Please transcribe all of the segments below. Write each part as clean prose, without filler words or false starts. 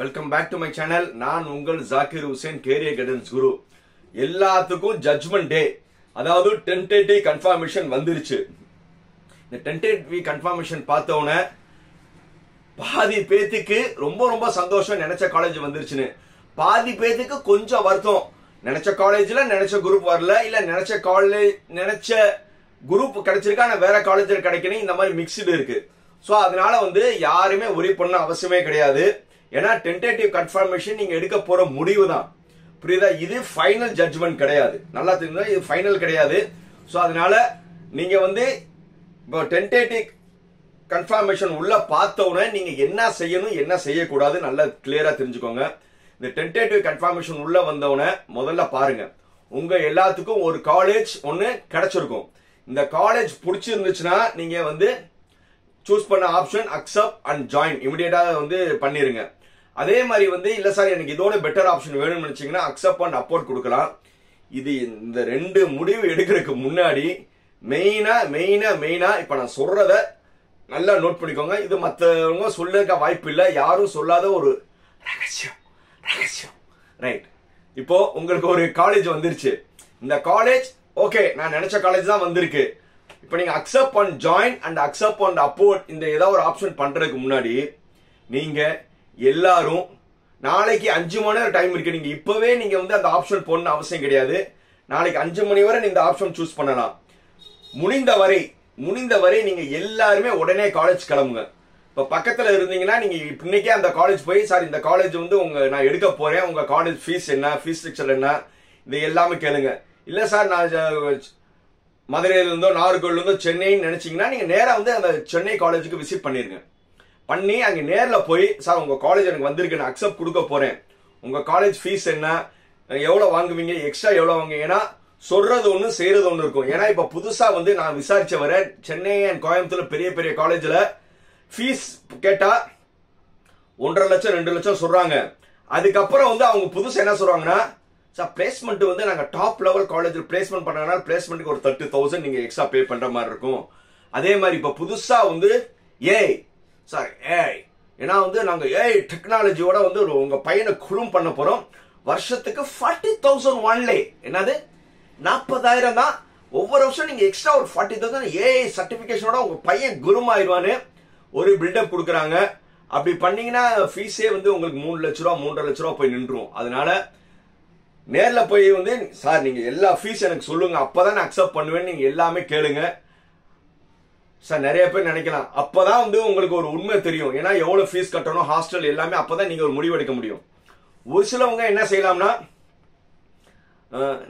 Welcome back to my channel. நான் உங்கள் Zakir Hussain, career guidance guru. எல்லாத்துக்கும் ஜட்ஜ்மெண்ட் டே, அதாவது டென்டேட்டிவ் கன்ஃபர்மேஷன் வந்துருச்சு. இந்த டென்டேட்டிவ் கன்ஃபர்மேஷன் பார்த்தோன்னே பாதி பேத்துக்கு ரொம்ப ரொம்ப சந்தோஷம், நினைச்ச காலேஜ் வந்துருச்சுன்னு. பாதி பேத்துக்கு கொஞ்சம் வருத்தம், நினைச்ச காலேஜ்ல நினைச்ச குரூப் வரல, இல்ல நினைச்ச குரூப் கிடைச்சிருக்கா ஆனா வேற காலேஜ்ல கிடைக்கணும். இந்த மாதிரி மிக்ஸ்டு இருக்கு. சோ அதனால யாருமே ஒரே பண்ண அவசியமே கிடையாது. ஏன்னா டென்டேட்டிவ் கன்ஃபர்மேஷன் நீங்க எடுக்க போற முடிவு தான், புரியுதா? இது ஃபைனல் ஜட்ஜ்மெண்ட் கிடையாது. நல்லா தெரியுதா? இது ஃபைனல் கிடையாது. சோ அதனால நீங்க இப்போ டென்டேட்டிவ் கன்ஃபர்மேஷன் உள்ள பார்த்தோன்னே நீங்க என்ன செய்யணும் என்ன செய்யக்கூடாது நல்லா கிளியரா தெரிஞ்சுக்கோங்க. இந்த டென்டேட்டிவ் கன்ஃபர்மேஷன் உள்ள வந்தவன முதல்ல பாருங்க, உங்க எல்லாத்துக்கும் ஒரு காலேஜ் ஒன்னு கிடைச்சிருக்கும். இந்த காலேஜ் பிடிச்சிருந்துச்சுன்னா நீங்க சூஸ் பண்ண ஆப்ஷன் அக்செப்ட் அண்ட் ஜாயின் இமிடியேட்டா பண்ணிருங்க. அதே மாதிரி இல்ல சார் எனக்கு இதோட பெட்டர் ஆப்ஷன் வேணும்னு நினைச்சீங்கன்னா அக்செப்ட் அண்ட் அப்போர்ட் கொடுக்கலாம். இது இந்த ரெண்டு முடிவு எடுக்கிறதுக்கு முன்னாடி மெயினா இப்ப நான் சொல்றத நல்லா நோட் பண்ணிக்கோங்க. இது மற்றவங்க சொல்லிருக்க வாய்ப்பு இல்லை, யாரும் சொல்லாத ஒரு ரகசியம். ரைட், இப்போ உங்களுக்கு ஒரு காலேஜ் வந்துருச்சு. இந்த காலேஜ் ஓகே, நான் நினைச்ச காலேஜ் தான் வந்திருக்கு. இப்போ நீங்க accept and join and accept and upward இந்த ஏதாவது ஒரு ஆப்ஷன் பண்றதுக்கு முன்னாடி நீங்க எல்லாரும் நாளைக்கு 5 மணி நேரம் டைம் இருக்கு. நீங்க இப்பவே நீங்க அந்த ஆப்ஷன் போடணும் அவசியம் கிடையாது. நாளைக்கு 5 மணி வரை இந்த ஆப்ஷன் சூஸ் பண்ணலாம். முடிந்தவரை நீங்க எல்லாருமே உடனே காலேஜ் கிளம்புங்க. இப்ப பக்கத்துல இருந்தீங்கன்னா நீங்க இன்னைக்கே அந்த காலேஜ் போய், சார் இந்த காலேஜ் நான் எடுக்க போறேன், உங்க காலேஜ் ஃபீஸ் என்ன, ஃபீஸ் ஸ்ட்ரக்சர் என்ன, இது எல்லாமே கேளுங்க. இல்ல சார் நான் மதுரையில இருந்தோ நாகர்கோவில் இருந்தோ சென்னைன்னு நினைச்சீங்கன்னா நீங்க நேரா அந்த சென்னை காலேஜுக்கு விசிட் பண்ணிருங்க. பண்ணி அங்க நேர்ல போய், சார் உங்க காலேஜ் எனக்கு வந்திருக்கு, நான் அக்செப்ட் கொடுக்க போறேன், உங்க காலேஜ் ஃபீஸ் என்ன, எவ்வளவு வாங்குவீங்க, எக்ஸ்ட்ரா எவ்வளவு வாங்க. ஏன்னா சொல்றது ஒண்ணு செய்யறது ஒண்ணு இருக்கும். ஏன்னா இப்ப புதுசா நான் விசாரிச்ச வர சென்னை அண்ட் கோயம்புத்தூர்ல பெரிய பெரிய காலேஜ்ல ஃபீஸ் கேட்டா 1.5 லட்சம் 2 லட்சம் சொல்றாங்க. அதுக்கப்புறம் அவங்க புதுசா என்ன சொல்றாங்கன்னா, சார் பிளேஸ்மெண்ட் நாங்க டாப் லெவல் காலேஜ் பிளேஸ்மெண்ட் பண்ணனால பிளேஸ்மெண்ட்டுக்கு ஒரு 30,000 நீங்க எக்ஸ்ட்ரா பே பண்ற மாதிரி இருக்கும். அதே மாதிரி இப்ப புதுசா ஏய் சார் ஏன்னா நாங்க டெக்னாலஜியோட உங்க பையனை குழும் பண்ண போறோம். வருஷத்துக்கு 40,000 ஒன்லே, என்னது 40,000 தான். ஒவ்வொரு வருஷம் நீங்க எக்ஸ்ட்ரா ஒரு 40,000 சர்டிபிகேஷனோட உங்க பையன் குருமாயிருவான்னு ஒரு பில்டப் கொடுக்குறாங்க. அப்படி பண்ணீங்கன்னா ஃபீஸே உங்களுக்கு 3 லட்ச ரூபா 3.5 லட்ச ரூபா போய் நின்றும். அதனால நேர்ல போய் சார் நீங்க எல்லா ஃபீஸ் எனக்கு சொல்லுங்க, அப்பதான் நான் அக்செப்ட் பண்ணுவேன். நீங்க எல்லாமே கேளுங்க. சார் நிறைய பேர் நினைக்கலாம் அப்பதான் உங்களுக்கு ஒரு உண்மை தெரியும். ஏன்னா எவ்வளவு ஃபீஸ் கட்டணும், ஹாஸ்டல் எல்லாமே அப்பதான் நீங்க ஒரு முடிவு எடுக்க முடியும். ஒரு சிலவங்க என்ன செய்யலாம்னா,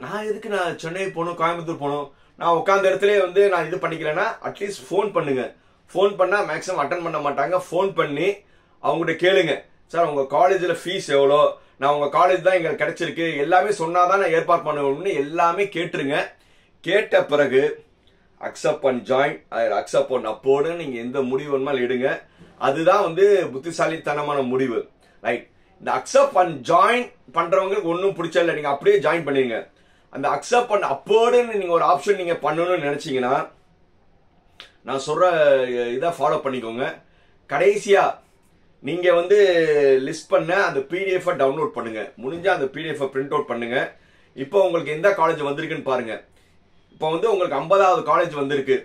நான் எதுக்கு நான் சென்னை போகணும், கோயம்புத்தூர் போகணும், நான் உட்காந்த இடத்துல நான் இது பண்ணிக்கலன்னா அட்லீஸ்ட் ஃபோன் பண்ணுங்க. ஃபோன் பண்ணா மேக்ஸிமம் அட்டன் பண்ண மாட்டாங்க. ஃபோன் பண்ணி அவங்ககிட்ட கேளுங்க, சார் உங்க காலேஜ்ல ஃபீஸ் எவ்வளோ, நான் உங்க காலேஜ் தான் எங்களுக்கு கிடைச்சிருக்கு, எல்லாமே சொன்னாதான் நான் ஏற்பாடு பண்ணுவேன்னு எல்லாமே கேட்டுருங்க. கேட்ட பிறகு accept and join, accept and அப்போர்டு நீங்க எந்த முடிவு வேணுமாலும் எடுங்க. அதுதான் புத்திசாலித்தனமான முடிவு. ரைட், இந்த அக்செப்ட் அண்ட் ஜாயின் பண்றவங்களுக்கு ஒன்னும் பிடிச்சல, நீங்க அப்படியே ஜாயின் பண்ணிருங்க. அந்த அக்செப்ட் அண்ட் அப்போர்டுன்னு நீங்க ஒரு ஆப்ஷன் நீங்க பண்ணணும்னு நினைச்சீங்கன்னா நான் சொல்ற இதை ஃபாலோ பண்ணிக்கோங்க. கடைசியா நீங்க லிஸ்ட் பண்ண அந்த PDF டவுன்லோட் பண்ணுங்க. முடிஞ்சா அந்த PDF பிரிண்ட் அவுட் பண்ணுங்க. இப்போ உங்களுக்கு எந்த காலேஜ் வந்திருக்குன்னு பாருங்க. இப்போ உங்களுக்கு 50வது காலேஜ் வந்திருக்கு.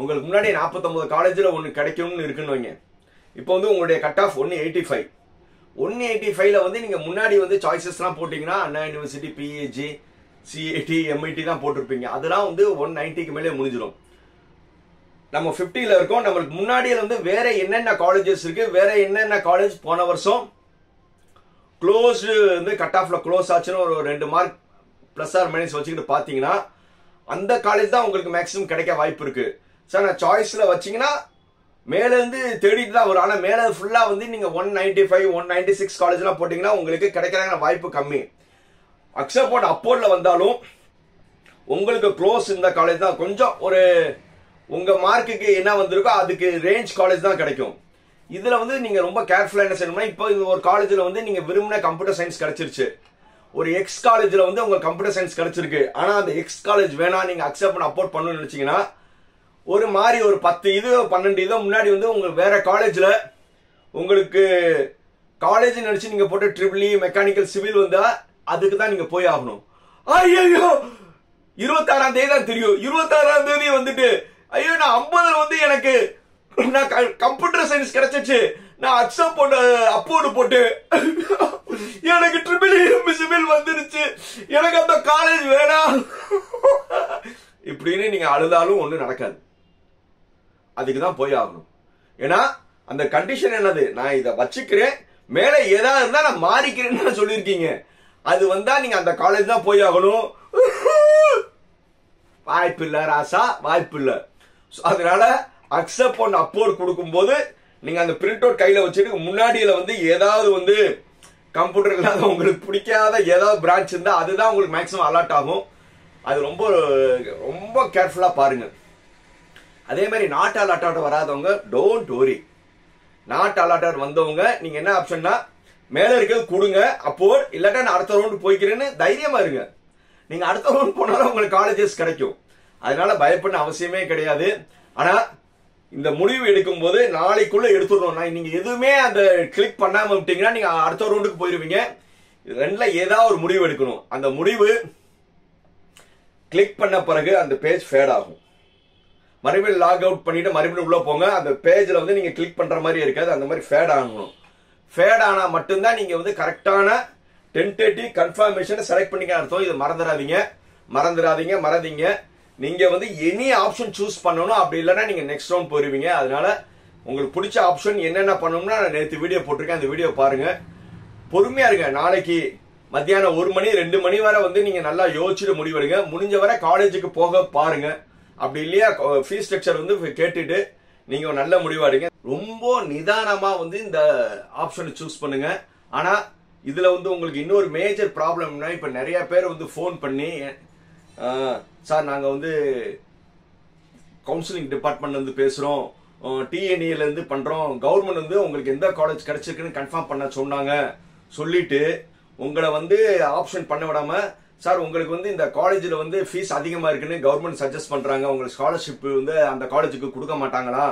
உங்களுக்கு முன்னாடி 49 காலேஜ்ல ஒன்னு கிடைக்கணும்னு இருக்குன்னு வைங்க. இப்போ உங்களுடைய கட் ஆஃப் 185ல நீங்க முன்னாடி சாய்ஸஸ்லாம் போட்டீங்கன்னா அண்ணா யூனிவர்சிட்டி, PAG, CAT, MIT தான் போட்டிருப்பீங்க. அதெல்லாம் 190க்கு மேலே முடிஞ்சிடும். நம்ம 50ல இருக்கோம். நம்மளுக்கு முன்னாடியில வேற என்னென்ன காலேஜஸ் இருக்கு, வேற என்னென்ன காலேஜ் போன வருஷம் க்ளோஸ்டு கட் ஆஃப்ல க்ளோஸ் ஆச்சுன்னு ஒரு 2 மார்க் பிளஸ் ஆர் மைனஸ் வச்சுக்கிட்டு பாத்தீங்கன்னா அந்த காலேஜ் தான் உங்களுக்கு மேக்ஸிமம் கிடைக்க வாய்ப்பு இருக்கு. சார் நான் சாய்ஸ்ல வச்சீங்கன்னா மேல இருந்து தேடிட்டு தான் வரும். ஆனா மேல ஃபுல்லா நீங்க 195 196 காலேஜ்லாம் போட்டீங்கன்னா உங்களுக்கு கிடைக்கிறாங்க வாய்ப்பு கம்மி. அக்செப்ட் அப்போர்ட்ல வந்தாலும் உங்களுக்கு க்ளோஸ் இந்த காலேஜ் தான், கொஞ்சம் ஒரு உங்க மார்க்குக்கு என்ன வந்திருக்கோ அதுக்கு ரேஞ்ச் காலேஜ் தான் கிடைக்கும். இதுல நீங்க ரொம்ப கேர்ஃபுல்லா என்ன செய்யணும்னா, இப்போ ஒரு காலேஜ்ல நீங்க விரும்பின கம்ப்யூட்டர் சயின்ஸ் கிடைச்சிருச்சு, ஒரு எக்ஸ் காலேஜ்ல உங்களுக்கு கம்ப்யூட்டர் சயின்ஸ் கிடைச்சிருக்கு. ஆனா அந்த எக்ஸ் காலேஜ் வேணா, நீங்க அக்செப்ட் அப்போர்ட் பண்ணணும்னு நினைச்சீங்கன்னா ஒரு மாதிரி ஒரு 10 இது 12 இதோ முன்னாடி உங்களுக்கு வேற காலேஜ்ல உங்களுக்கு காலேஜ் நினைச்சு நீங்க போட்டு ட்ரிபிள் இ மெக்கானிக்கல் சிவில் வந்தா அதுக்கு தான் நீங்க போய் ஆகணும். ஐயோ 26ஆம் தேதி தான் தெரியும். 26ஆம் தேதி வந்துட்டு ஐயோ நான் 50ல வந்து எனக்கு நான் கம்ப்யூட்டர் சயின்ஸ் கிடைச்சிச்சு, நான் அக்செப்ட் போட்டு அப்போர்டு போட்டு எனக்கு ட்ரிபிள் இ சிவில் வந்துருச்சு, எனக்கு அந்த காலேஜ் வேணாம் இப்படின்னு நீங்க அழுதாலும் ஒண்ணு நடக்காது. அதுக்கு தான் போய் ஆகணும். ஏன்னா அந்த கண்டிஷன் என்னது, நான் இதை வச்சுக்கிறேன், மேல ஏதாவது இருந்தா நான் மாறிக்கிறேன்னு சொல்லியிருக்கீங்க. அது வந்தா நீங்க அந்த காலேஜ் தான் போய் ஆகணும். வாய்ப்பு இல்ல ராசா, வாய்ப்பு இல்ல. அதனால அக்செப்ட் பண்ண அப்போர்ட் கொடுக்கும் போது நீங்க அந்த பிரிண்ட் அவுட் கையில வச்சுட்டு முன்னாடியில வந்து ஏதாவது வந்து கம்ப்யூட்டர் இல்லாத உங்களுக்கு பிடிக்காத ஏதாவது பிரான்ச் இருந்தா அதுதான் உங்களுக்கு மேக்ஸிமம் அலாட் ஆகும். அது ரொம்ப ரொம்ப கேர்ஃபுல்லா பாருங்க. அதே மாதிரி நாட் அலாட்டட் வராதவங்க டோன்ட் வரி. நாட் அலாட்டட் வந்தவங்க நீங்க என்ன ஆப்ஷன்னா மேல இருக்கிறது கொடுங்க அப்போர்ட், இல்லாட்டா நான் அடுத்த ரவுண்ட் போய்க்கிறேன்னு தைரியமா இருங்க. நீங்க அடுத்த ரவுண்ட் போனாலும் உங்களுக்கு காலேஜஸ் கிடைக்கும். அதனால பயப்பட அவசியமே கிடையாது. ஆனா இந்த முடிவு எடுக்கும் போது நாளைக்குள்ள எடுத்துடணும். நீங்க எதுவுமே அந்த கிளிக் பண்ணாம விட்டீங்கன்னா நீங்க அடுத்த ரவுண்டுக்கு போயிருவீங்க. ரெண்டுல ஏதாவது ஒரு முடிவு எடுக்கணும். அந்த முடிவு கிளிக் பண்ண பிறகு அந்த பேஜ் ஃபேட் ஆகும். மறுபடியும் லாக் அவுட் பண்ணிட்டு மறுபடியும் உள்ள போங்க. அந்த பேஜ்ல வந்து நீங்க கிளிக் பண்ற மாதிரி இருக்காது, அந்த மாதிரி ஃபேட் ஆகணும். ஃபேட் ஆனா மட்டும்தான் நீங்க வந்து கரெக்டான டென்டேட்டிவ் கன்ஃபர்மேஷனை செலக்ட் பண்ணிக்க அர்த்தம். இது மறந்துடாதீங்க. நீங்க வந்து எனி ஆப்ஷன் சூஸ் பண்ணணும். அப்படி இல்லைன்னா நீங்க நெக்ஸ்ட் ரவுண்ட் போயிருவீங்க. அதனால உங்களுக்கு பிடிச்ச ஆப்ஷன் என்னென்ன பண்ணணும்னா நான் நேற்று வீடியோ போட்டிருக்கேன், அந்த வீடியோ பாருங்க. பொறுமையா இருங்க. நாளைக்கு மத்தியானம் 1 மணி 2 மணி வரை வந்து நீங்க நல்லா யோசிச்சுட்டு முடிவெடுங்க. முடிஞ்ச வரை காலேஜுக்கு போக பாருங்க. அப்படி இல்லையா ஃபீஸ் ஸ்ட்ரக்சர் வந்து கேட்டுட்டு நீங்க நல்ல முடிவாடுங்க. ரொம்ப நிதானமா வந்து இந்த ஆப்ஷனை சூஸ் பண்ணுங்க. ஆனா இதுல வந்து உங்களுக்கு இன்னொரு மேஜர் ப்ராப்ளம்னா, இப்ப நிறைய பேர் வந்து போன் பண்ணி சார் நாங்க வந்து கவுன்சிலிங் டிபார்ட்மெண்ட் வந்து பேசுறோம், டிஎன்இல இருந்து பண்றோம், கவர்மெண்ட் வந்து உங்களுக்கு எந்த காலேஜ் கிடைச்சிருக்குன்னு கன்ஃபார்ம் பண்ண சொன்னாங்க, சொல்லிட்டு உங்களை வந்து ஆப்ஷன் பண்ண விடாம சார் உங்களுக்கு வந்து இந்த காலேஜில் வந்து ஃபீஸ் அதிகமா இருக்குன்னு கவர்மெண்ட் சஜஸ்ட் பண்றாங்க, உங்களுக்கு ஸ்காலர்ஷிப் வந்து அந்த காலேஜுக்கு கொடுக்க மாட்டாங்களா,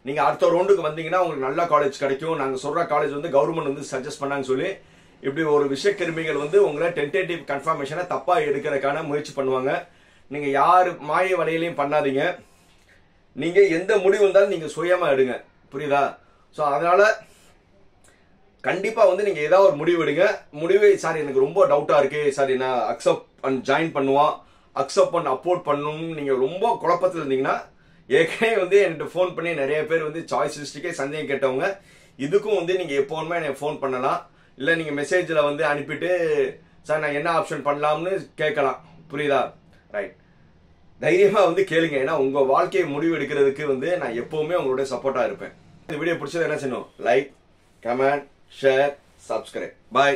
நீங்க அடுத்த ரவுண்டுக்கு வந்தீங்கன்னா உங்களுக்கு நல்ல காலேஜ் கிடைக்கும், நாங்க சொல்ற காலேஜ் வந்து கவர்மெண்ட் வந்து சஜஸ்ட் பண்ணாங்க சொல்லி இப்படி ஒரு விஷக்கிருமிகள் வந்து உங்களை டென்டேட்டிவ் கன்ஃபர்மேஷனை தப்பா எடுக்கிறதுக்கான முயற்சி பண்ணுவாங்க. நீங்க யாரு மாய வலையிலையும் பண்ணாதீங்க. நீங்க எந்த முடிவு வந்தாலும் நீங்க சுயமா எடுங்க. புரியுதா? சோ அதனால கண்டிப்பா வந்து நீங்க ஏதாவது ஒரு முடிவு எடுங்க. முடிவு சார் எனக்கு ரொம்ப டவுட்டா இருக்கு, சார் நான் அக்செப்ட் பண்ண ஜாயின் பண்ணுவான், அக்செப்ட் பண்ண அப்போர்ட் பண்ணணும், நீங்க ரொம்ப குழப்பத்தில் இருந்தீங்கன்னா ஏற்கனவே வந்து என்கிட்ட ஃபோன் பண்ணி நிறைய பேர் வந்து சாய்ஸ் லிஸ்ட்டுக்கே சந்தேகம் கேட்டவங்க. இதுக்கும் வந்து நீங்க எப்போவுமே எனக்கு ஃபோன் பண்ணலாம். இல்ல நீங்க மெசேஜ்ல வந்து அனுப்பிட்டு சார் நான் என்ன ஆப்ஷன் பண்ணலாம்னு கேட்கலாம். புரியுதா? ரைட். தைரியமா வந்து கேளுங்க. ஏன்னா உங்க வாழ்க்கையை முடிவு எடுக்கிறதுக்கு வந்து நான் எப்பவுமே உங்களுடைய சப்போர்ட்டா இருப்பேன். இந்த வீடியோ பிடிச்சது என்ன செய்யணும்? Like, comment, share, subscribe. Bye.